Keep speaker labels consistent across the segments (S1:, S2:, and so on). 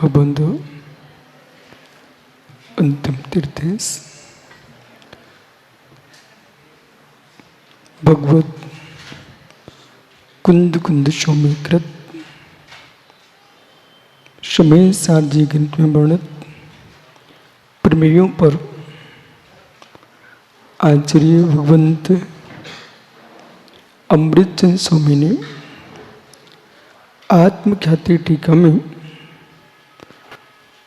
S1: भक्तबंधु अंतिम तीर्थेश भगवत कुंद कुंद सौमीकृत समय सारजी ग्रंथ में वर्णित प्रमेयों पर आचार्य भगवंत अमृतचंद स्वामी ने आत्मख्याति टीका में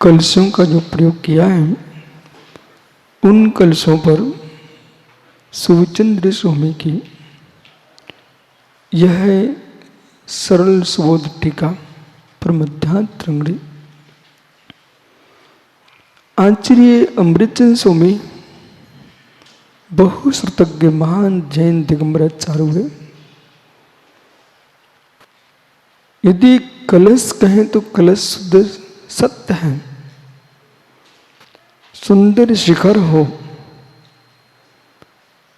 S1: कलशों का जो प्रयोग किया है, उन कलशों पर सुचंद्र स्वामी की यह सरल सुबोध टीका प्रमध्यात्रंगड़ी। आचार्य अमृतचंद स्वामी बहुश्रुतज्ञ महान जैन दिगंबराचार्य हुए। यदि कलश कहें तो कलश शुद्ध सत्य है, सुंदर शिखर हो,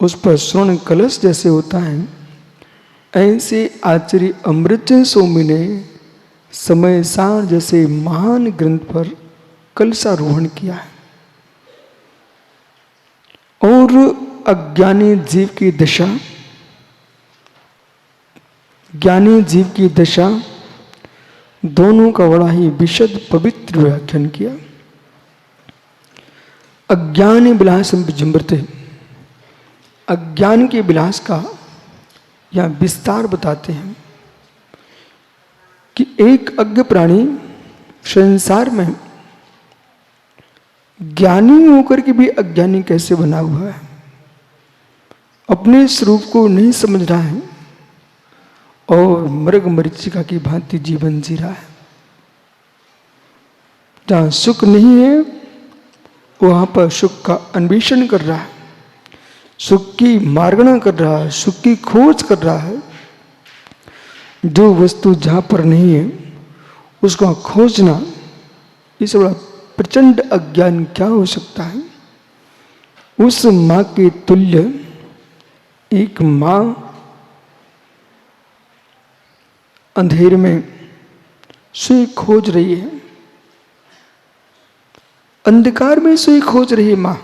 S1: उस पर स्वर्ण कलश जैसे होता है, ऐसे आचार्य अमृतचंद स्वामी ने समय सार जैसे महान ग्रंथ पर कलशारोहण किया है। और अज्ञानी जीव की दशा, ज्ञानी जीव की दशा दोनों का बड़ा ही विशद पवित्र व्याख्यान किया। अज्ञानी विलास विजृंभते, अज्ञान के विलास का या विस्तार बताते हैं कि एक अज्ञ प्राणी संसार में ज्ञानी होकर के भी अज्ञानी कैसे बना हुआ है, अपने स्वरूप को नहीं समझ रहा है और मृग मरीचिका की भांति जीवन जी रहा है। जहां सुख नहीं है वहां पर सुख का अन्वेषण कर रहा है, सुख की मार्गना कर रहा है, सुख की खोज कर रहा है। जो वस्तु जहां पर नहीं है उसका खोजना, इस बड़ा प्रचंड अज्ञान क्या हो सकता है। उस मां के तुल्य एक मां अंधेरे में सुई खोज रही है, अंधकार में सुई खोज रही है मां।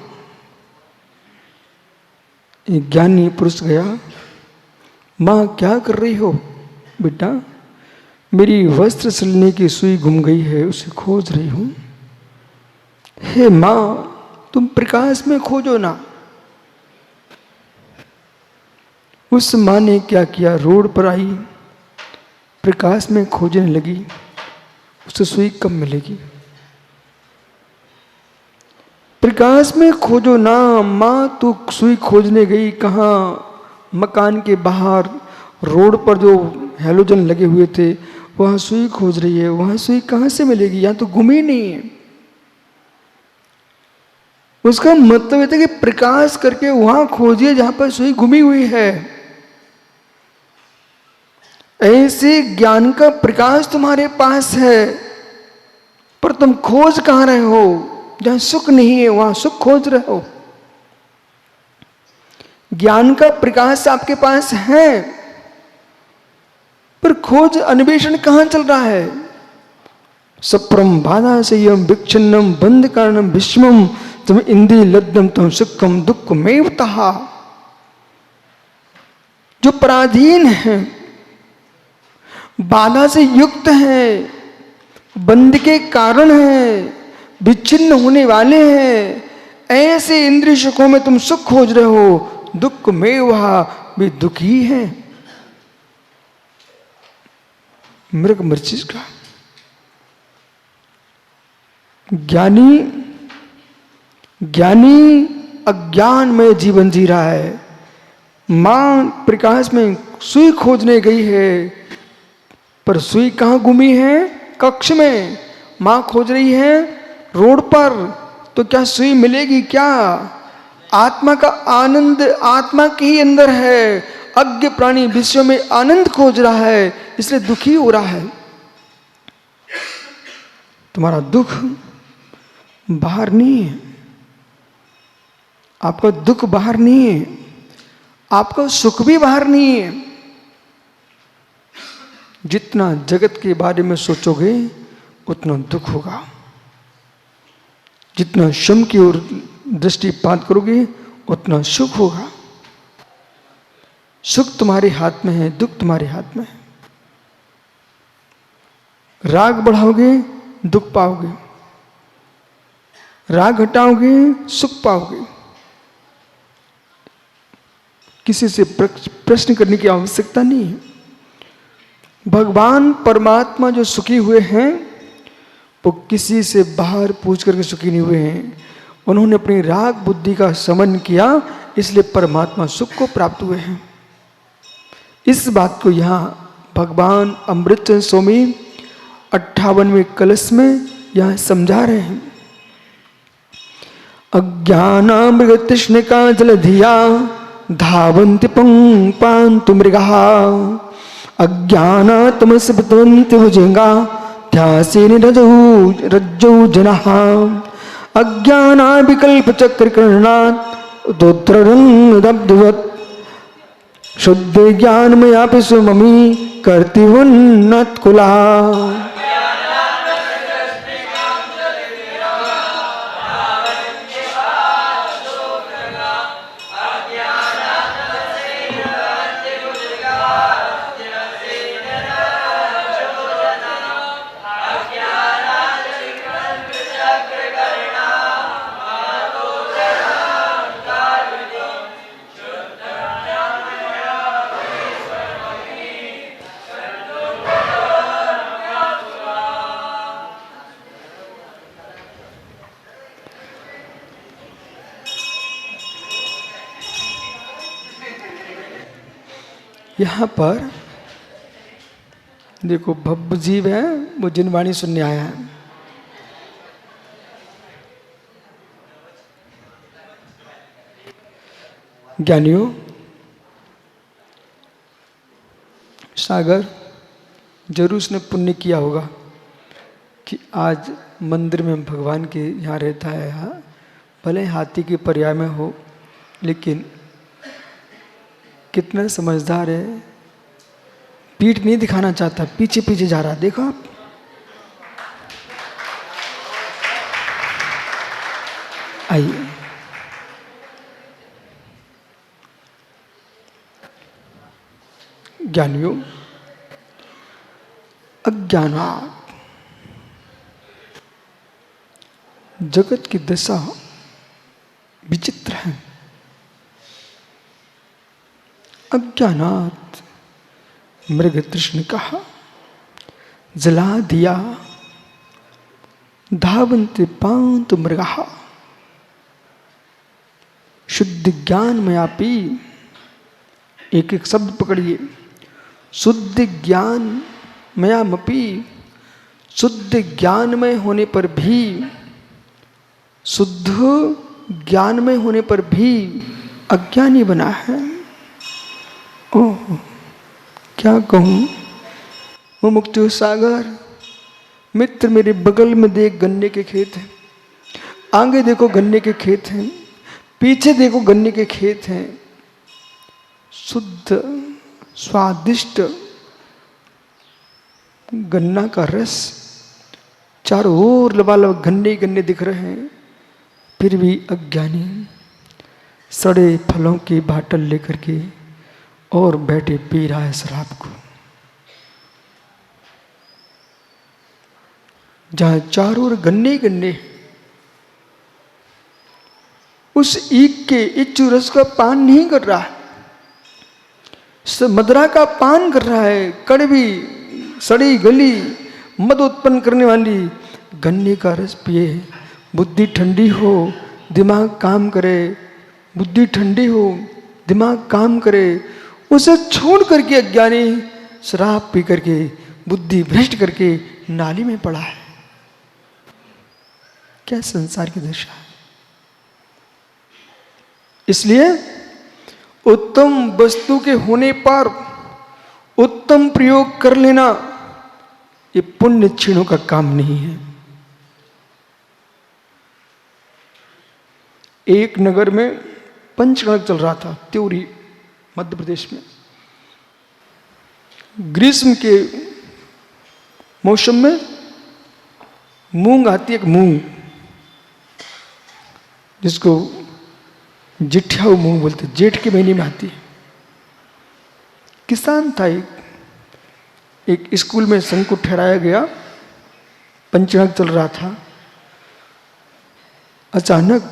S1: एक ज्ञानी पुरुष गया, मां क्या कर रही हो बेटा? मेरी वस्त्र सिलने की सुई गुम गई है, उसे खोज रही हूं। हे मां, तुम प्रकाश में खोजो ना। उस मां ने क्या किया, रोड पर आई, प्रकाश में खोजने लगी, उसे सुई कब मिलेगी? प्रकाश में खोजो ना मां, तू सुई खोजने गई कहाँ? मकान के बाहर रोड पर जो हैलोजन लगे हुए थे वहां सुई खोज रही है, वहां सुई कहां से मिलेगी? यहां तो गुमी नहीं है। उसका मतलब था कि प्रकाश करके वहां खोजिए जहां पर सुई गुमी हुई है। ऐसे ज्ञान का प्रकाश तुम्हारे पास है, पर तुम खोज कहां रहे हो? जहां सुख नहीं है वहां सुख खोज रहे हो। ज्ञान का प्रकाश आपके पास है, पर खोज अन्वेषण कहां चल रहा है? सप्रम बाधा से यम विक्षिन्नम बंध कारणम विषमम तुम इंद्रिय लब्धम तुम सुखम दुख में तहा। जो पराधीन है, बाधा से युक्त है, बंध के कारण है, विच्छिन्न होने वाले हैं, ऐसे इंद्रिय सुखों में तुम सुख खोज रहे हो, दुख में वहा भी दुखी है। मृग मरीचिका, ज्ञानी अज्ञान में जीवन जी रहा है। मां प्रकाश में सुई खोजने गई है, पर सुई कहां गुमी है? कक्ष में। मां खोज रही है रोड पर, तो क्या सुई मिलेगी क्या? आत्मा का आनंद आत्मा के ही अंदर है। अज्ञ प्राणी विश्व में आनंद खोज रहा है, इसलिए दुखी हो रहा है। तुम्हारा दुख बाहर नहीं है, आपका दुख बाहर नहीं है, आपका सुख भी बाहर नहीं है। जितना जगत के बारे में सोचोगे उतना दुख होगा। जितना श्रम की ओर दृष्टिपात करोगे उतना सुख होगा। सुख तुम्हारे हाथ में है, दुख तुम्हारे हाथ में है। राग बढ़ाओगे दुख पाओगे, राग हटाओगे सुख पाओगे। किसी से प्रश्न करने की आवश्यकता नहीं है। भगवान परमात्मा जो सुखी हुए हैं वो किसी से बाहर पूछ करके सुखी नहीं हुए हैं। उन्होंने अपनी राग बुद्धि का समन किया, इसलिए परमात्मा सुख को प्राप्त हुए हैं। इस बात को यहाँ भगवान अमृतचंद्र स्वामी 58वें कलश में यहाँ समझा रहे हैं। अज्ञानामृततृष्णिका जलधिया धावन्ति पुंपान्तु मृगाः अज्ञानातमसपतन्ति भुजंगा ध्यासेन रज्जौ जनाः अज्ञानाविकल्पचक्रकर्णात् दोत्ररन्नदब्धवत् शुद्ध ज्ञानमयापि सुममी कर्तिवन्नत्कुला। यहाँ पर देखो भव्य जीव है, वो जिनवाणी सुनने आया है। ज्ञानियों, सागर जरूर उसने पुण्य किया होगा कि आज मंदिर में भगवान के यहाँ रहता है। यहाँ भले हाथी के पर्याय में हो, लेकिन कितना समझदार है, पीठ नहीं दिखाना चाहता, पीछे पीछे जा रहा। देखो आप, आइए ज्ञानियों, अज्ञानात् जगत की दशा विचित्र है। अज्ञानात् मृग तृष्णिका जला दिया धावन्ति पान्तु मृगाः शुद्ध ज्ञानमयापि, एक एक शब्द पकड़िए, शुद्ध ज्ञानमयामपि, शुद्ध ज्ञानमय होने पर भी, शुद्ध ज्ञानमय होने पर भी अज्ञानी बना है। ओह क्या कहूँ, वो मुक्ति सागर मित्र मेरे बगल में देख गन्ने के खेत हैं, आगे देखो गन्ने के खेत हैं, पीछे देखो गन्ने के खेत हैं। शुद्ध स्वादिष्ट गन्ना का रस, चारों ओर लबालब गन्ने गन्ने दिख रहे हैं, फिर भी अज्ञानी सड़े फलों की बाटल लेकर के और बैठे पी रहा है शराब को। जहां चारों ओर गन्ने गन्ने, उस ईख के इच्छु रस का पान नहीं कर रहा है, मदरा का पान कर रहा है। कड़वी सड़ी गली मद उत्पन्न करने वाली गन्ने का रस पिए, बुद्धि ठंडी हो, दिमाग काम करे, बुद्धि ठंडी हो, दिमाग काम करे। उसे छोड़ करके अज्ञानी शराब पी करके बुद्धि भ्रष्ट करके नाली में पड़ा है। क्या संसार की दशा है। इसलिए उत्तम वस्तु के होने पर उत्तम प्रयोग कर लेना ये पुण्य क्षीणों का काम नहीं है। एक नगर में पंचगणक चल रहा था, त्योरी मध्य प्रदेश में। ग्रीष्म के मौसम में मूंग आती है, एक मूंग, जिसको जिठियाऊ मूंग बोलते, जेठ के महीने में आती है। किसान था एक स्कूल में संघ को ठहराया गया, पंचांग चल रहा था। अचानक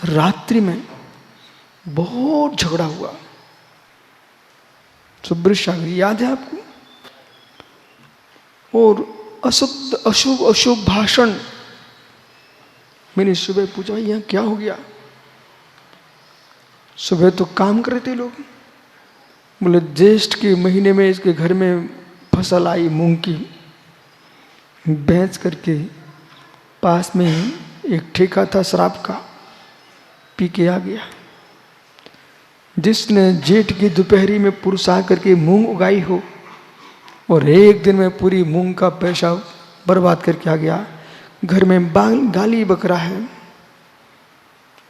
S1: रात्रि में बहुत झगड़ा हुआ। सुब्रत सागर याद है आपको? और अशुद्ध अशुभ अशुभ भाषण। मैंने सुबह पूछा यहाँ क्या हो गया? सुबह तो काम कर रहे थे लोग। बोले ज्येष्ठ के महीने में इसके घर में फसल आई मूंग की, बेच करके पास में ही एक ठेका था शराब का, पी के आ गया। जिसने जेठ की दोपहरी में पुरुष आ करके मूंग उगाई हो और एक दिन में पूरी मूंग का पैसा बर्बाद करके आ गया, घर में गाली बक रहा है।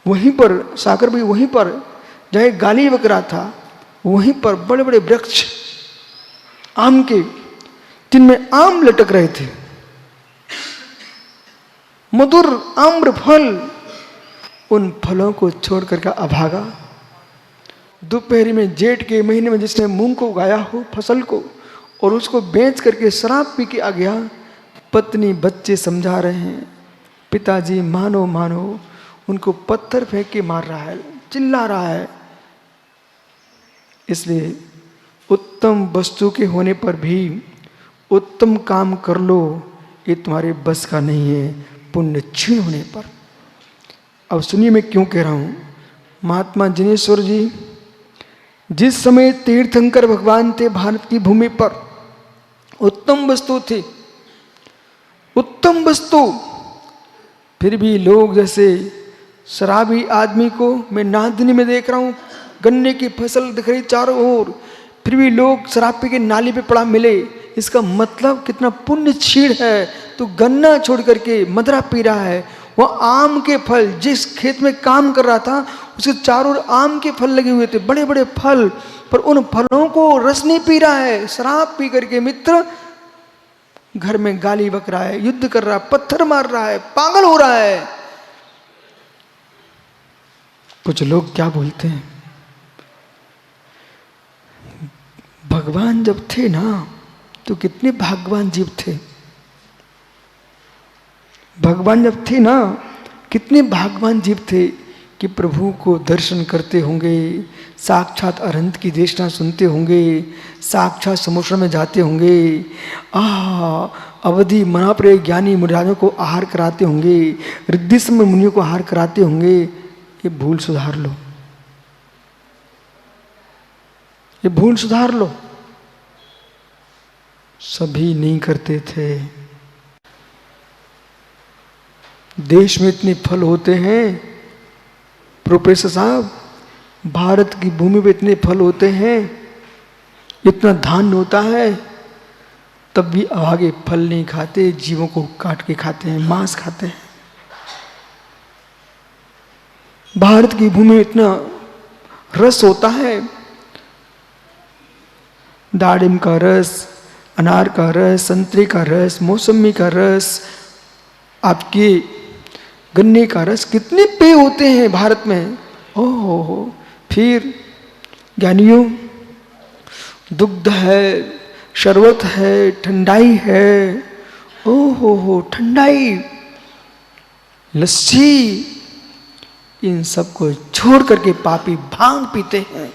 S1: वहीं पर सागर भी, वहीं पर जहाँ गाली बक रहा था, वहीं पर बड़े बड़े वृक्ष आम के, जिनमें आम लटक रहे थे, मधुर आम्र फल, उन फलों को छोड़ करके अभागा। दोपहरी में जेठ के महीने में जिसने मूंग को उगाया हो फसल को, और उसको बेच करके शराब पी के आ गया। पत्नी बच्चे समझा रहे हैं, पिताजी मानो मानो, उनको पत्थर फेंक के मार रहा है, चिल्ला रहा है। इसलिए उत्तम वस्तु के होने पर भी उत्तम काम कर लो, ये तुम्हारे बस का नहीं है, पुण्य क्षीण होने पर। अब सुनिए मैं क्यों कह रहा हूं। महात्मा जिनेश्वर जी जिस समय तीर्थंकर भगवान थे भारत की भूमि पर, उत्तम वस्तु थी, उत्तम वस्तु, फिर भी लोग जैसे शराबी आदमी को मैं नांदनी में देख रहा हूं, गन्ने की फसल दिख रही चारों ओर, फिर भी लोग शराब पी के नाली पे पड़ा मिले। इसका मतलब कितना पुण्य क्षीण है। तो गन्ना छोड़ करके मदरा पी रहा है। वह आम के फल, जिस खेत में काम कर रहा था उसके चारों ओर आम के फल लगे हुए थे, बड़े बड़े फल, पर उन फलों को रस नहीं पी रहा है। शराब पी करके मित्र घर में गाली बक रहा है, युद्ध कर रहा है, पत्थर मार रहा है, पागल हो रहा है। कुछ लोग क्या बोलते हैं, भगवान जब थे ना तो कितने भाग्यवान जीव थे। भगवान जब थे ना कितने भाग्यवान जीव थे कि प्रभु को दर्शन करते होंगे, साक्षात अरहंत की देशना सुनते होंगे, साक्षात समुद्र में जाते होंगे, अवधि महाप्रिय ज्ञानी मुनिराजों को आहार कराते होंगे, रिद्धि समय मुनियों को आहार कराते होंगे। ये भूल सुधार लो, ये भूल सुधार लो। सभी नहीं करते थे। देश में इतने फल होते हैं प्रोफेसर साहब, भारत की भूमि पे इतने फल होते हैं, इतना धान होता है, तब भी आगे फल नहीं खाते, जीवों को काट के खाते हैं, मांस खाते हैं। भारत की भूमि में इतना रस होता है, दाड़िम का रस, अनार का रस, संतरे का रस, मौसमी का रस, आपके गन्ने का रस, कितने पेय होते हैं भारत में। ओहो, फिर ज्ञानियों दुग्ध है, शरबत है, ठंडाई है, ओहो ठंडाई, लस्सी, इन सब को छोड़ करके पापी भांग पीते हैं।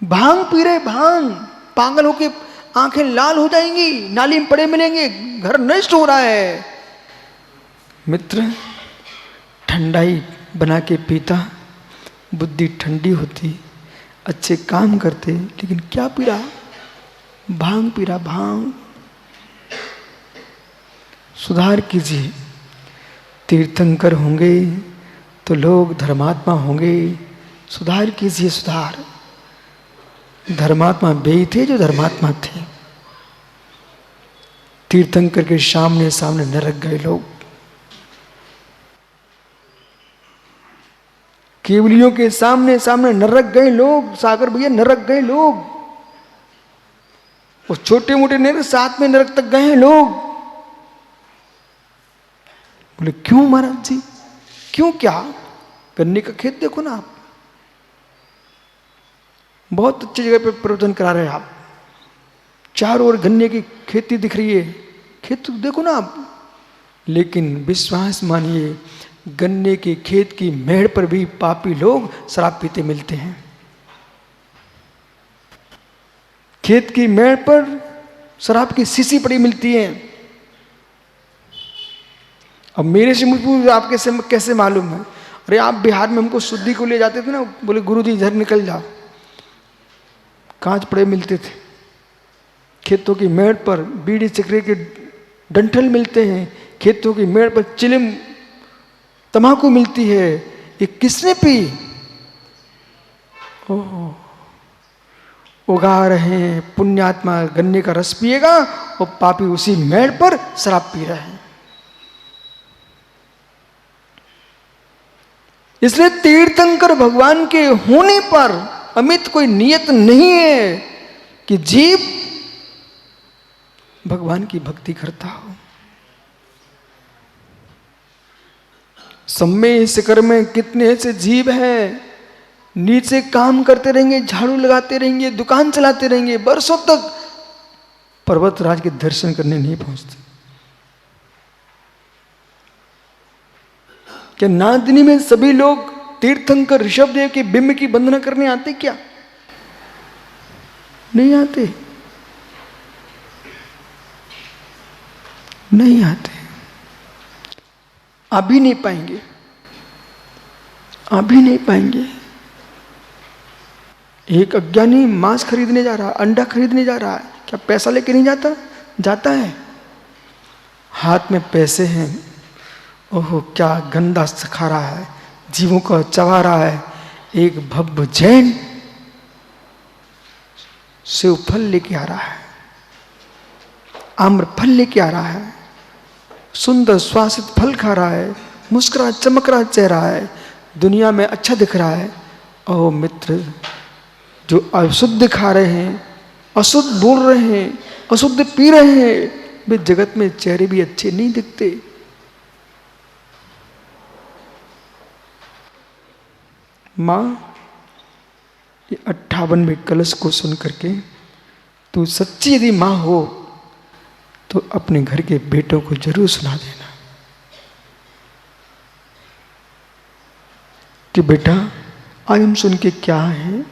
S1: भांग पी रहे, भांग, पागल होके आंखें लाल हो जाएंगी, नाली में पड़े मिलेंगे, घर नष्ट हो रहा है। मित्र ठंडाई बना के पीता, बुद्धि ठंडी होती, अच्छे काम करते, लेकिन क्या पी रहा? भांग पी रहा, भांग। सुधार कीजिए। तीर्थंकर होंगे तो लोग धर्मात्मा होंगे, सुधार कीजिए, सुधार। धर्मात्मा वे थे जो धर्मात्मा थे। तीर्थंकर के सामने सामने नरक गए लोग, केवलियों के सामने सामने नरक गए लोग, सागर भैया नरक गए लोग। वो छोटे मोटे नरक, साथ में नरक तक गए हैं लोग। बोले क्यों महाराज जी, क्यों? क्या? गन्ने का खेत देखो ना आप, बहुत अच्छी जगह पे प्रवचन करा रहे हैं आप, चारों ओर गन्ने की खेती दिख रही है, खेत देखो ना आप। लेकिन विश्वास मानिए, गन्ने के खेत की मेड़ पर भी पापी लोग शराब पीते मिलते हैं। खेत की मेड़ पर शराब की शीशी पड़ी मिलती है। अब मेरे से मुझे आप कैसे मालूम है? अरे आप बिहार में हमको शुद्धि को ले जाते थे ना, बोले गुरुजी इधर निकल जाओ, कांच पड़े मिलते थे। खेतों की मेड़ पर बीड़ी सिगरेट के डंठल मिलते हैं, खेतों की मेड़ पर चिलिम तम्बाकू मिलती है। ये किसने पी? ओह, उगा रहे हैं पुण्यात्मा गन्ने का रस पिएगा और पापी उसी मेड़ पर शराब पी रहे हैं। इसलिए तीर्थंकर भगवान के होने पर अमित कोई नियत नहीं है कि जीव भगवान की भक्ति करता हो। सम्मेय शिखर में कितने ऐसे जीव हैं, नीचे काम करते रहेंगे, झाड़ू लगाते रहेंगे, दुकान चलाते रहेंगे, बरसों तक पर्वतराज के दर्शन करने नहीं पहुंचते। क्या नादिनी में सभी लोग तीर्थंकर ऋषभदेव के बिंब की वंदना करने आते? क्या नहीं आते? नहीं आते, अभी नहीं पाएंगे, अभी नहीं पाएंगे। एक अज्ञानी मांस खरीदने जा रहा है, अंडा खरीदने जा रहा है, क्या पैसा लेके नहीं जाता? जाता है, हाथ में पैसे हैं, ओहो क्या गंदा खा रहा है, जीवों को चबा रहा है। एक भव्य जैन सेव फल लेके आ रहा है, आम्र फल लेके आ रहा है, सुंदर स्वासित फल खा रहा है, मुस्कुरा चमक रहा चेहरा है, दुनिया में अच्छा दिख रहा है। ओह मित्र, जो अशुद्ध खा रहे हैं, अशुद्ध बोल रहे हैं, अशुद्ध पी रहे हैं, वे जगत में चेहरे भी अच्छे नहीं दिखते। माँ, ये 58वें कलश को सुन करके तू सच्ची यदि माँ हो तो अपने घर के बेटों को जरूर सुना देना कि बेटा आज हम सुन के क्या है,